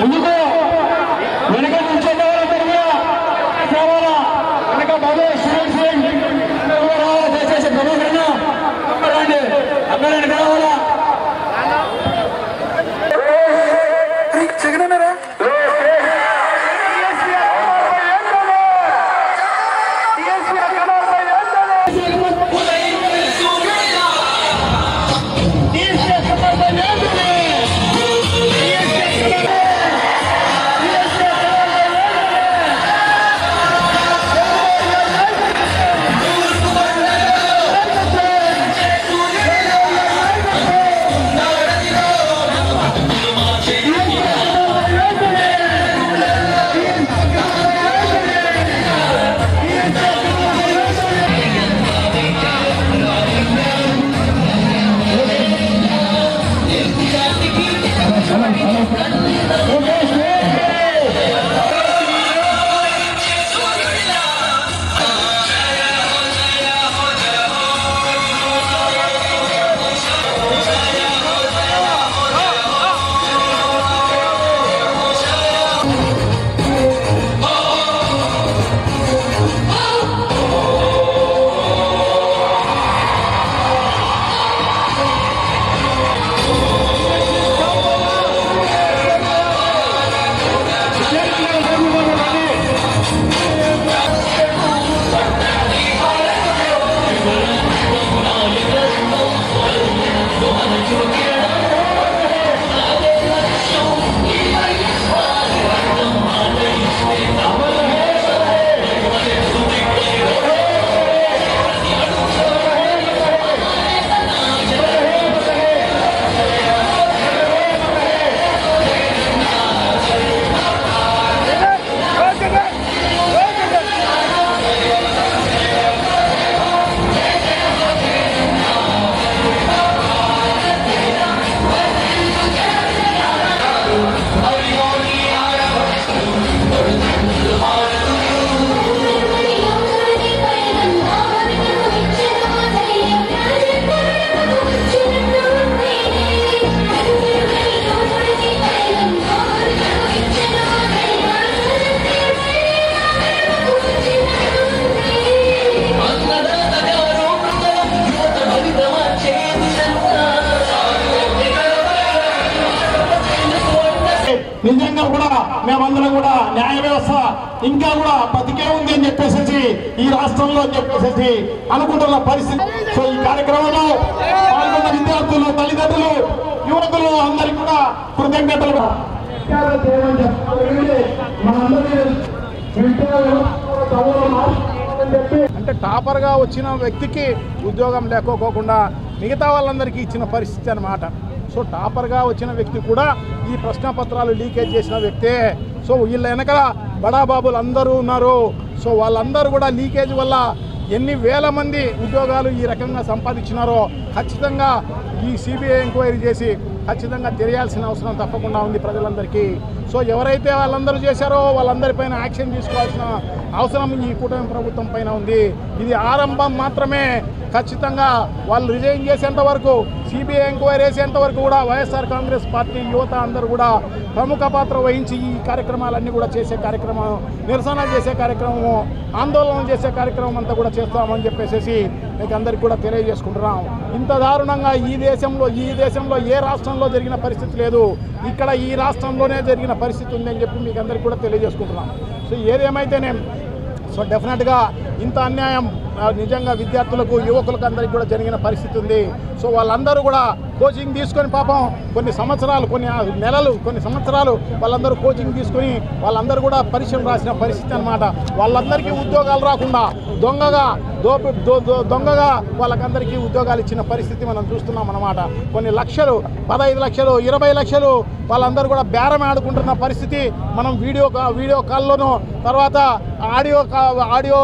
ఎందుకు వెనక నుంచి వెనక బాబు దయచేసి గమనించండి అక్కడ వెనక రావాలా జగనన్నారా నిజంగా కూడా మేమందరం కూడా న్యాయ వ్యవస్థ ఇంకా కూడా బతికే ఉంది అని చెప్పేసి ఈ రాష్ట్రంలో అని చెప్పేసి అనుకుంటున్న పరిస్థితి. సో ఈ కార్యక్రమంలో పాల్గొన్న విద్యార్థులు, తల్లిదండ్రులు, యువకులు అందరికీ కూడా కృతజ్ఞతలు. అంటే టాపర్గా వచ్చిన వ్యక్తికి ఉద్యోగం లేకపోకుండా మిగతా వాళ్ళందరికీ ఇచ్చిన పరిస్థితి అన్నమాట. సో టాపర్గా వచ్చిన వ్యక్తి కూడా ఈ ప్రశ్నపత్రాలు లీకేజ్ చేసిన వ్యక్తే. సో వీళ్ళ వెనకాల బడాబాబులు అందరూ ఉన్నారు. సో వాళ్ళందరూ కూడా లీకేజ్ వల్ల ఎన్ని వేల మంది ఉద్యోగాలు ఈ రకంగా సంపాదించినారో ఖచ్చితంగా ఈ సిబిఐ ఎంక్వైరీ చేసి ఖచ్చితంగా తెలియాల్సిన అవసరం తప్పకుండా ఉంది ప్రజలందరికీ. సో ఎవరైతే వాళ్ళందరూ చేశారో వాళ్ళందరిపైన యాక్షన్ తీసుకోవాల్సిన అవసరం ఈ కూటమి ప్రభుత్వం పైన ఉంది. ఇది ఆరంభం మాత్రమే. ఖచ్చితంగా వాళ్ళు రిజైన్ చేసేంత వరకు, సిబిఐ ఎంక్వైరీ చేసేంత వరకు కూడా వైఎస్ఆర్ కాంగ్రెస్ పార్టీ యువత అందరూ కూడా ప్రముఖ పాత్ర వహించి ఈ కార్యక్రమాలన్నీ కూడా చేసే కార్యక్రమం, నిరసన చేసే కార్యక్రమము, ఆందోళన చేసే కార్యక్రమం అంతా కూడా చేస్తామని చెప్పేసి మీకు అందరికీ కూడా తెలియజేసుకుంటున్నాం. ఇంత దారుణంగా ఈ దేశంలో ఏ రాష్ట్రంలో జరిగిన పరిస్థితి లేదు. ఇక్కడ ఈ రాష్ట్రంలోనే జరిగిన పరిస్థితి ఉందని చెప్పి మీకు అందరికీ కూడా తెలియజేసుకుంటున్నాం. సో ఏదేమైతేనే సో డెఫినెట్గా ఇంత అన్యాయం నిజంగా విద్యార్థులకు, యువకులకు అందరికీ కూడా జరిగిన పరిస్థితి ఉంది. సో వాళ్ళందరూ కూడా కోచింగ్ తీసుకొని పాపం కొన్ని సంవత్సరాలు, కొన్ని నెలలు, కొన్ని సంవత్సరాలు వాళ్ళందరూ కోచింగ్ తీసుకొని వాళ్ళందరూ కూడా పరీక్షలు రాసిన పరిస్థితి అన్నమాట. వాళ్ళందరికీ ఉద్యోగాలు రాకుండా దొంగగా వాళ్ళకందరికీ ఉద్యోగాలు ఇచ్చిన పరిస్థితి మనం చూస్తున్నాం అన్నమాట. కొన్ని లక్షలు, 15 లక్షలు, 20 లక్షలు వాళ్ళందరూ కూడా బేరం ఆడుకుంటున్న పరిస్థితి మనం వీడియో కాల్లోనూ, తర్వాత ఆడియో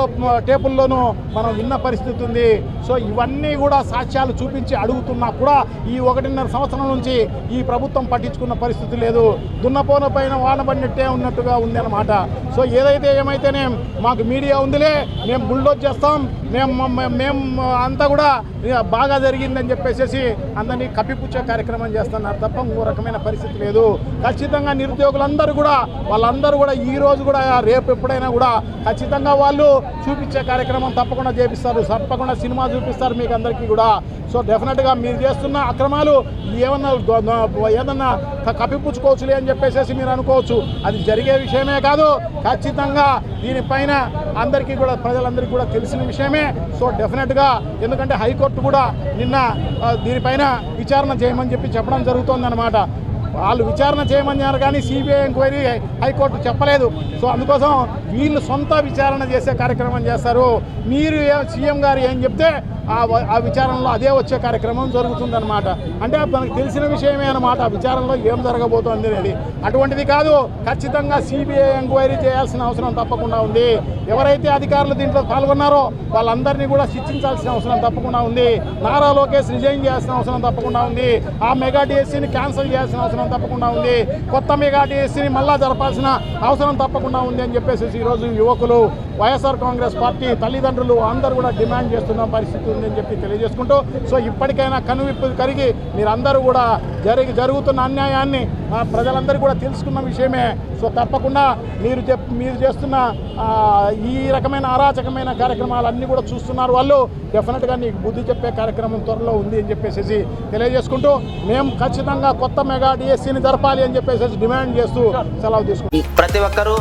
టేపుల్లోనూ మనం విన్న పరిస్థితి ఉంది. సో ఇవన్నీ కూడా సాక్ష్యాలు చూపించి అడుగుతున్నా కూడా ఈ 1.5 సంవత్సరం నుంచి ఈ ప్రభుత్వం పట్టించుకున్న పరిస్థితి లేదు. దున్నపోన పైన వానబడినట్టే ఉన్నట్టుగా ఉంది అన్నమాట. సో ఏమైతేనే మాకు మీడియా ఉందిలే, మేము బుల్డోజ్ చేస్తాం, మేము అంతా కూడా బాగా జరిగిందని చెప్పేసి అందరినీ కప్పిపుచ్చే కార్యక్రమం చేస్తున్నారు తప్ప ఇంకో రకమైన పరిస్థితి లేదు. ఖచ్చితంగా నిరుద్యోగులందరూ కూడా వాళ్ళందరూ కూడా ఈ రోజు కూడా రేపు ఎప్పుడైనా కూడా ఖచ్చితంగా వాళ్ళు చూపించే కార్యక్రమం తప్పకుండా చేపిస్తారు, తప్పకుండా సినిమా చూపిస్తారు మీకు అందరికీ కూడా. సో డెఫినెట్గా మీరు చేస్తున్న అక్రమాలు ఏదన్నా కప్పిపుచ్చుకోవచ్చులే అని చెప్పేసి మీరు అనుకోవచ్చు. అది జరిగే విషయమే కాదు, ఖచ్చితంగా దీనిపైన అందరికీ కూడా ప్రజలందరికీ కూడా తెలిసిన విషయమే. సో డెఫినెట్గా ఎందుకంటే హైకోర్టు కూడా నిన్న దీనిపైన విచారణ చేయమని చెప్పడం జరుగుతుందన్నమాట. వాళ్ళు విచారణ చేయమన్నారు కానీ సిబిఐ ఎంక్వైరీ హైకోర్టు చెప్పలేదు. సో అందుకోసం వీళ్ళు సొంత విచారణ చేసే కార్యక్రమం చేస్తారు. మీరు సీఎం గారు ఏం చెప్తే ఆ విచారణలో అదే వచ్చే కార్యక్రమం జరుగుతుందన్నమాట. అంటే మనకు తెలిసిన విషయమే అన్నమాట విచారణలో ఏం జరగబోతోంది అనేది. అటువంటిది కాదు, ఖచ్చితంగా సిబిఐ ఎంక్వైరీ చేయాల్సిన అవసరం తప్పకుండా ఉంది. ఎవరైతే అధికారులు దీంట్లో పాల్గొన్నారో వాళ్ళందరినీ కూడా శిక్షించాల్సిన అవసరం తప్పకుండా ఉంది. నారా లోకేష్ రిజైన్ చేయాల్సిన అవసరం తప్పకుండా ఉంది. ఆ మెగా డిఎస్సీని క్యాన్సిల్ చేయాల్సిన అవసరం తప్పకుండా ఉంది. కొత్త మెగా డిఎస్సీని మళ్ళా జరపాల్సిన అవసరం తప్పకుండా ఉంది అని చెప్పేసి ఈరోజు యువకులు, వైఎస్ఆర్ కాంగ్రెస్ పార్టీ తల్లిదండ్రులు అందరూ కూడా డిమాండ్ చేస్తున్న పరిస్థితి ఉందని చెప్పి తెలియజేసుకుంటూ, సో ఇప్పటికైనా కనువిప్పు కలిగి మీరందరూ కూడా జరుగుతున్న అన్యాయాన్ని ప్రజలందరూ కూడా తెలుసుకున్న విషయమే. సో తప్పకుండా మీరు చేస్తున్న ఈ రకమైన అరాచకమైన కార్యక్రమాలన్నీ కూడా చూస్తున్నారు వాళ్ళు. డెఫినెట్గా నీకు బుద్ధి చెప్పే కార్యక్రమం త్వరలో ఉంది అని చెప్పేసి తెలియజేసుకుంటూ, మేము ఖచ్చితంగా కొత్త మెగా డిఎస్సీని జరపాలి అని చెప్పేసి డిమాండ్ చేస్తూ సెలవు తీసుకుంటాం. ప్రతి ఒక్కరూ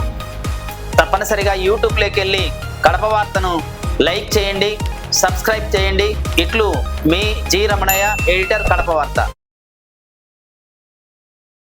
తప్పనిసరిగా యూట్యూబ్లోకి వెళ్ళి కడప వార్తను లైక్ చేయండి, సబ్స్క్రైబ్ చేయండి. ఇట్లు మీ జి రమణయ్య, ఎడిటర్, కడప వార్త.